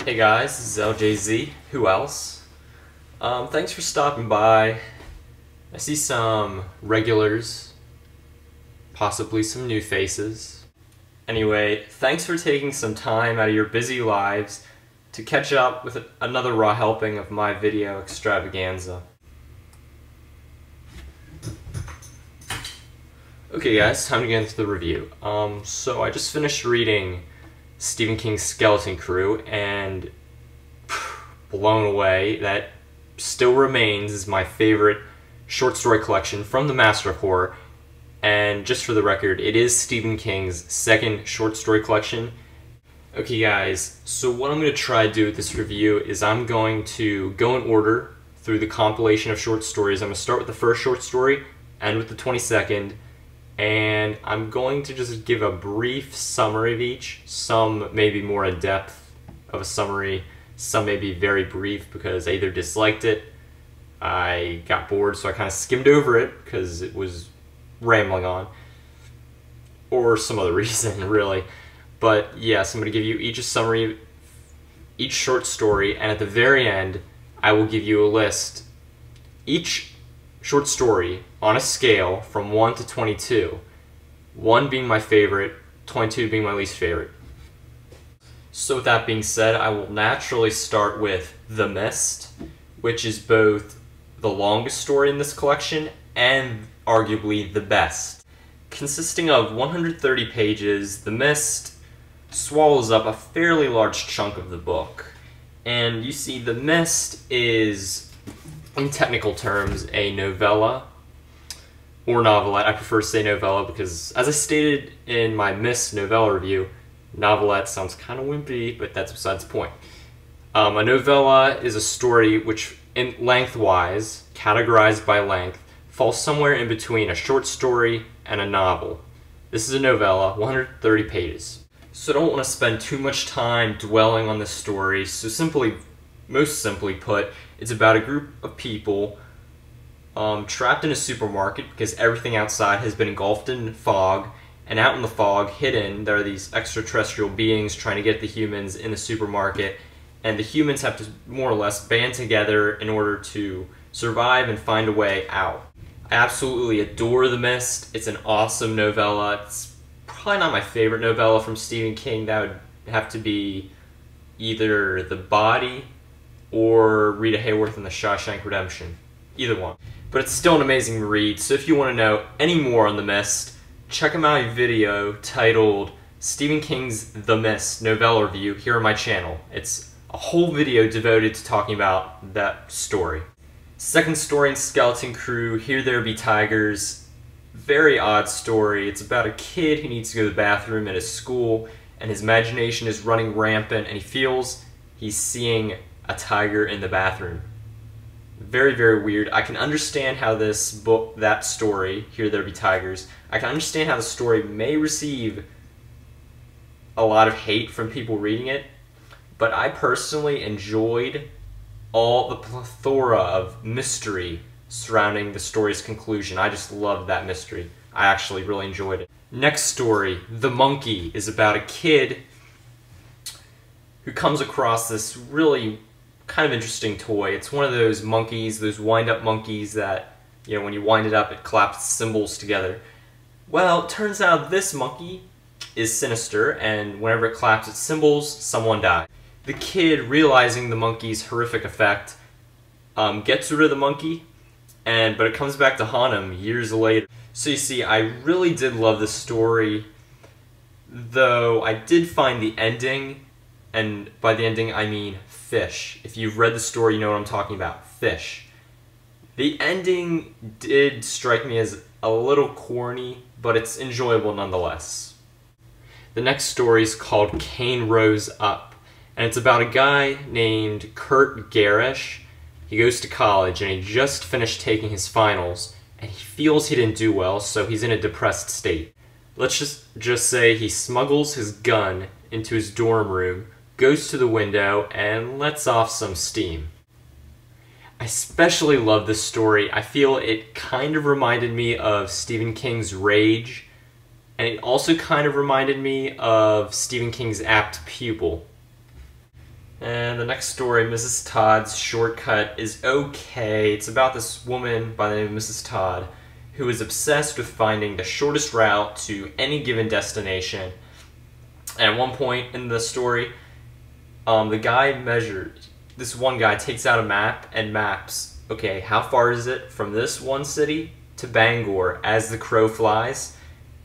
Hey guys, this is LJZ. Who else? Thanks for stopping by. I see some regulars, possibly some new faces. Anyway, thanks for taking some time out of your busy lives to catch up with another raw helping of my video extravaganza. Okay guys, time to get into the review. So I just finished reading Stephen King's Skeleton Crew, and blown away. That still remains as my favorite short story collection from the Master of Horror. And just for the record, it is Stephen King's second short story collection. Okay guys, so what I'm going to try to do with this review is I'm going to go in order through the compilation of short stories. I'm going to start with the first short story, end with the 22nd, and I'm going to just give a brief summary of each. Some may be more in-depth of a summary, some may be very brief because I either disliked it, I got bored so I kind of skimmed over it because it was rambling on, or some other reason really. But yes, I'm going to give you each a summary of each short story, and at the very end I will give you a list. Each short story on a scale from 1 to 22, 1 being my favorite, 22 being my least favorite. So with that being said, I will naturally start with The Mist, which is both the longest story in this collection and arguably the best. Consisting of 130 pages, The Mist swallows up a fairly large chunk of the book. And you see, The Mist is, in technical terms, a novella, or novelette. I prefer to say novella because, as I stated in my Mist novella review, novelette sounds kind of wimpy, but that's besides the point. A novella is a story which, in lengthwise, categorized by length, falls somewhere in between a short story and a novel. This is a novella, 130 pages. So I don't want to spend too much time dwelling on this story, so most simply put, it's about a group of people trapped in a supermarket because everything outside has been engulfed in fog, and out in the fog, hidden, there are these extraterrestrial beings trying to get the humans in the supermarket, and the humans have to more or less band together in order to survive and find a way out. I absolutely adore The Mist. It's an awesome novella. It's probably not my favorite novella from Stephen King. That would have to be either The Body or Rita Hayworth in The Shawshank Redemption. Either one. But it's still an amazing read, so if you want to know any more on The Mist, check out my video titled Stephen King's The Mist novella review here on my channel. It's a whole video devoted to talking about that story. Second story in Skeleton Crew, Here There Be Tygers. Very odd story. It's about a kid who needs to go to the bathroom at his school, and his imagination is running rampant, and he feels he's seeing a tiger in the bathroom. Very, very weird. I can understand how that story, Here There Be Tygers, I can understand how the story may receive a lot of hate from people reading it, but I personally enjoyed all the plethora of mystery surrounding the story's conclusion. I just loved that mystery. I actually really enjoyed it. Next story, The Monkey, is about a kid who comes across this really kind of interesting toy. It's one of those monkeys, those wind-up monkeys that, you know, when you wind it up, it claps symbols together. Well, it turns out this monkey is sinister, and whenever it claps its symbols, someone dies. The kid, realizing the monkey's horrific effect, gets rid of the monkey, but it comes back to haunt him years later. So you see, I really did love this story, though I did find the ending, and by the ending I mean fish. If you've read the story, you know what I'm talking about. Fish. The ending did strike me as a little corny, but it's enjoyable nonetheless. The next story is called Cain Rose Up, and it's about a guy named Kurt Garish. He goes to college, and he just finished taking his finals, and he feels he didn't do well, so he's in a depressed state. Let's just say he smuggles his gun into his dorm room, goes to the window, and lets off some steam. I especially love this story. I feel it kind of reminded me of Stephen King's Rage, and it also kind of reminded me of Stephen King's Apt Pupil. And the next story, Mrs. Todd's Shortcut, is okay. It's about this woman by the name of Mrs. Todd who is obsessed with finding the shortest route to any given destination. And at one point in the story, this one guy takes out a map and maps, okay, how far is it from this one city to Bangor as the crow flies?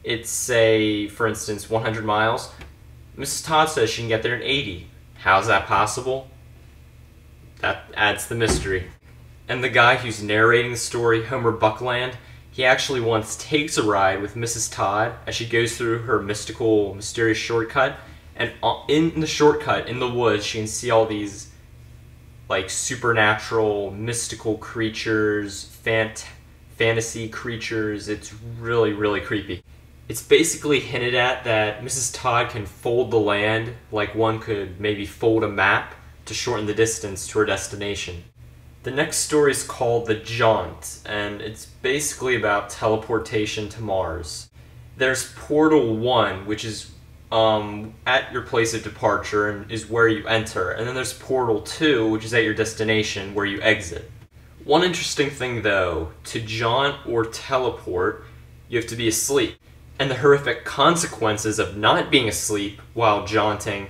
It's, say, for instance, 100 miles. Mrs. Todd says she can get there in 80. How's that possible? That adds the mystery. And the guy who's narrating the story, Homer Buckland, he actually once takes a ride with Mrs. Todd as she goes through her mystical, mysterious shortcut. And in the shortcut, in the woods, she can see all these like supernatural, mystical creatures, fantasy creatures. It's really, really creepy. It's basically hinted at that Mrs. Todd can fold the land like one could maybe fold a map to shorten the distance to her destination. The next story is called The Jaunt, and it's basically about teleportation to Mars. There's Portal 1, which is at your place of departure and is where you enter, and then there's Portal 2, which is at your destination where you exit. One interesting thing though, to jaunt or teleport, you have to be asleep. And the horrific consequences of not being asleep while jaunting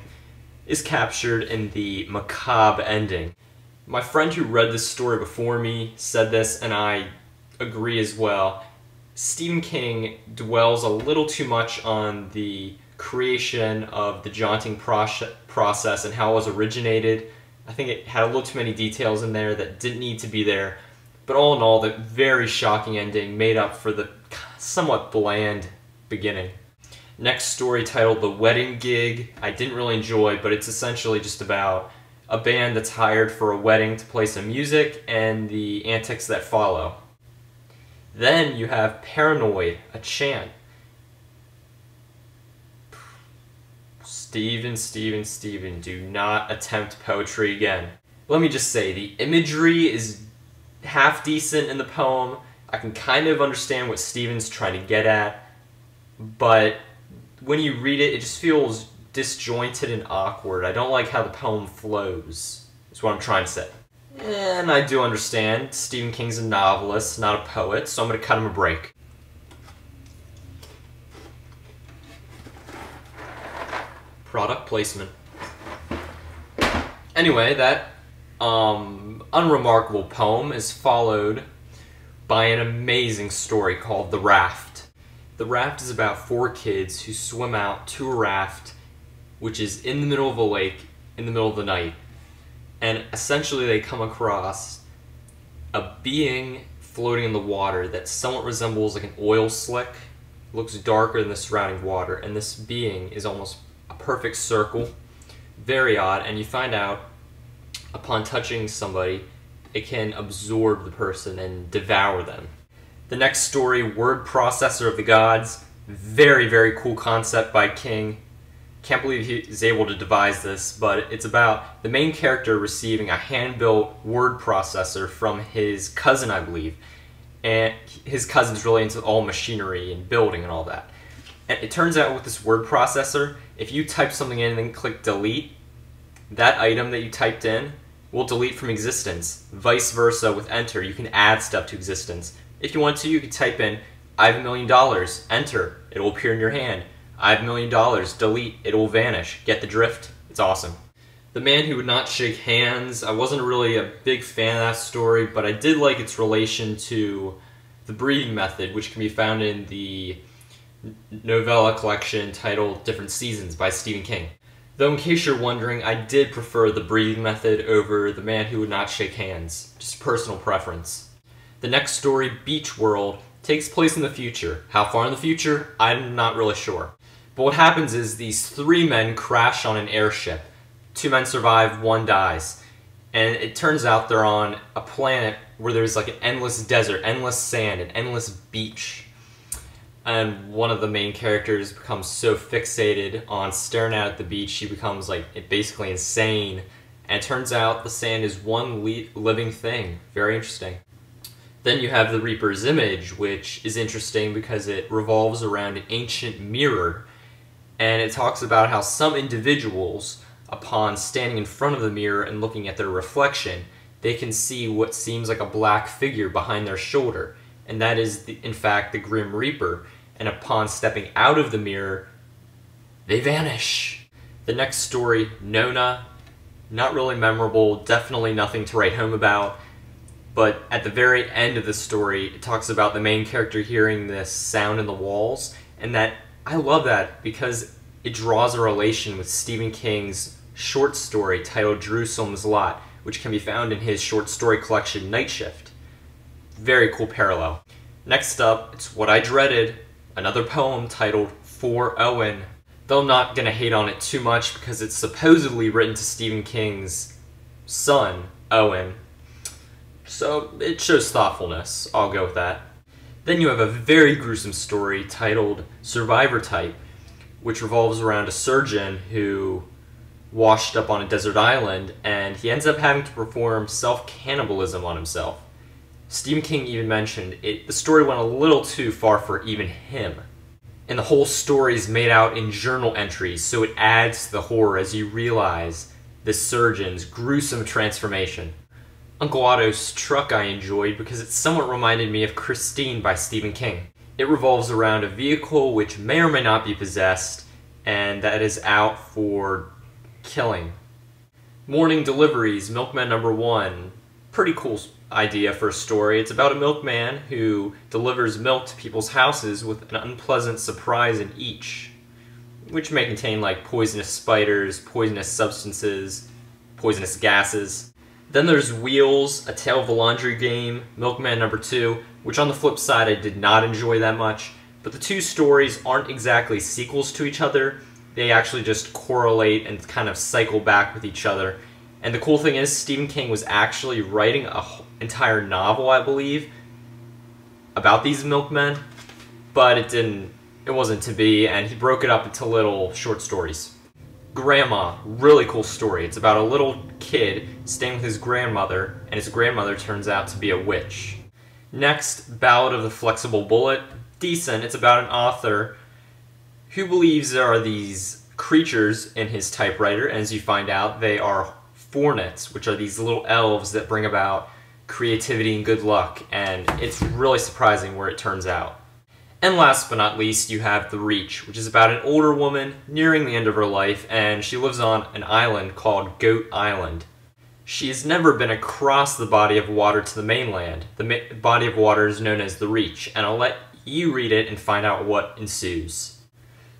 is captured in the macabre ending. My friend who read this story before me said this, and I agree as well. Stephen King dwells a little too much on the creation of the jaunting process and how it was originated. I think it had a little too many details in there that didn't need to be there. But all in all, the very shocking ending made up for the somewhat bland beginning. Next story, titled The Wedding Gig, I didn't really enjoy, but it's essentially just about a band that's hired for a wedding to play some music and the antics that follow. Then you have Paranoid, a chant. Steven, do not attempt poetry again. Let me just say, the imagery is half decent in the poem. I can kind of understand what Stephen's trying to get at, but when you read it, it just feels disjointed and awkward. I don't like how the poem flows, is what I'm trying to say. And I do understand, Stephen King's a novelist, not a poet, so I'm going to cut him a break. Product placement. Anyway, that unremarkable poem is followed by an amazing story called The Raft. The Raft is about 4 kids who swim out to a raft which is in the middle of a lake in the middle of the night. And essentially they come across a being floating in the water that somewhat resembles like an oil slick. It looks darker than the surrounding water, and this being is almost a perfect circle. Very odd, and you find out upon touching somebody, it can absorb the person and devour them. The next story, Word Processor of the Gods. Very, very cool concept by King. Can't believe he was able to devise this, but it's about the main character receiving a hand-built word processor from his cousin, I believe. And his cousin's really into all machinery and building and all that. And it turns out with this word processor, if you type something in and then click delete, that item that you typed in will delete from existence. Vice versa with enter, you can add stuff to existence. If you want to, you can type in, I have $1 million, enter, it will appear in your hand. I have $1 million, delete, it will vanish. Get the drift? It's awesome. The Man Who Would Not Shake Hands, I wasn't really a big fan of that story, but I did like its relation to The Breathing Method, which can be found in the novella collection titled Different Seasons by Stephen King. Though in case you're wondering, I did prefer The Breathing Method over The Man Who Would Not Shake Hands. Just personal preference. The next story, Beachworld, takes place in the future. How far in the future? I'm not really sure. But what happens is these 3 men crash on an airship. 2 men survive, 1 dies. And it turns out they're on a planet where there's like an endless desert, endless sand, an endless beach. And one of the main characters becomes so fixated on staring out at the beach, she becomes like basically insane. And it turns out the sand is one living thing. Very interesting. Then you have the Reaper's Image, which is interesting because it revolves around an ancient mirror. And it talks about how some individuals upon standing in front of the mirror and looking at their reflection, they can see what seems like a black figure behind their shoulder, and that is, in fact, the Grim Reaper, and upon stepping out of the mirror, they vanish. The next story, Nona, not really memorable, definitely nothing to write home about, but at the very end of the story, it talks about the main character hearing this sound in the walls, and that I love that because it draws a relation with Stephen King's short story titled Jerusalem's Lot, which can be found in his short story collection Night Shift. Very cool parallel. Next up, it's what I dreaded, another poem titled For Owen. Though I'm not going to hate on it too much because it's supposedly written to Stephen King's son, Owen. So it shows thoughtfulness, I'll go with that. Then you have a very gruesome story titled Survivor Type, which revolves around a surgeon who washed up on a desert island, and he ends up having to perform self-cannibalism on himself. Stephen King even mentioned the story went a little too far for even him. And the whole story is made out in journal entries, so it adds to the horror as you realize the surgeon's gruesome transformation. Uncle Otto's Truck I enjoyed because it somewhat reminded me of Christine by Stephen King. It revolves around a vehicle which may or may not be possessed, and that is out for killing. Morning Deliveries, Milkman #1. Pretty cool idea for a story. It's about a milkman who delivers milk to people's houses with an unpleasant surprise in each, which may contain like poisonous spiders, poisonous substances, poisonous gases. Then there's Wheels, A Tale of a Laundry Game, Milkman #2, which on the flip side I did not enjoy that much, but the two stories aren't exactly sequels to each other. They actually just correlate and kind of cycle back with each other. And the cool thing is, Stephen King was actually writing an entire novel, I believe, about these milkmen, but it wasn't to be, and he broke it up into little short stories. Gramma, really cool story. It's about a little kid staying with his grandmother, and his grandmother turns out to be a witch. Next, Ballad of the Flexible Bullet. Decent. It's about an author who believes there are these creatures in his typewriter, and as you find out, they are forewarned, which are these little elves that bring about creativity and good luck, and it's really surprising where it turns out. And last but not least, you have The Reach, which is about an older woman nearing the end of her life, and she lives on an island called Goat Island. She has never been across the body of water to the mainland. The body of water is known as The Reach, and I'll let you read it and find out what ensues.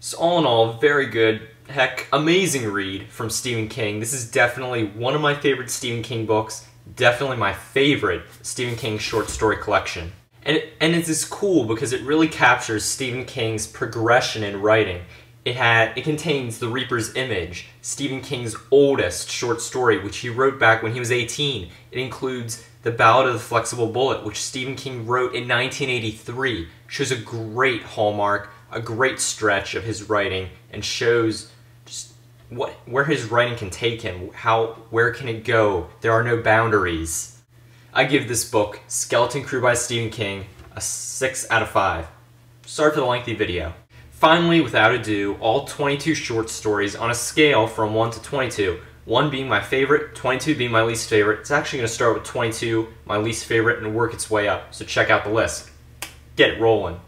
So all in all, very good, heck, amazing read from Stephen King. This is definitely one of my favorite Stephen King books, definitely my favorite Stephen King short story collection. And it's just cool because it really captures Stephen King's progression in writing. It contains The Reaper's Image, Stephen King's oldest short story, which he wrote back when he was 18. It includes The Ballad of the Flexible Bullet, which Stephen King wrote in 1983. Shows a great hallmark, a great stretch of his writing, and shows just where his writing can take him, where can it go. There are no boundaries. I give this book, Skeleton Crew by Stephen King, a 6 out of 5. Sorry for the lengthy video. Finally, without ado, all 22 short stories on a scale from 1 to 22. 1 being my favorite, 22 being my least favorite. It's actually going to start with 22, my least favorite, and work its way up, so check out the list. Get it rolling.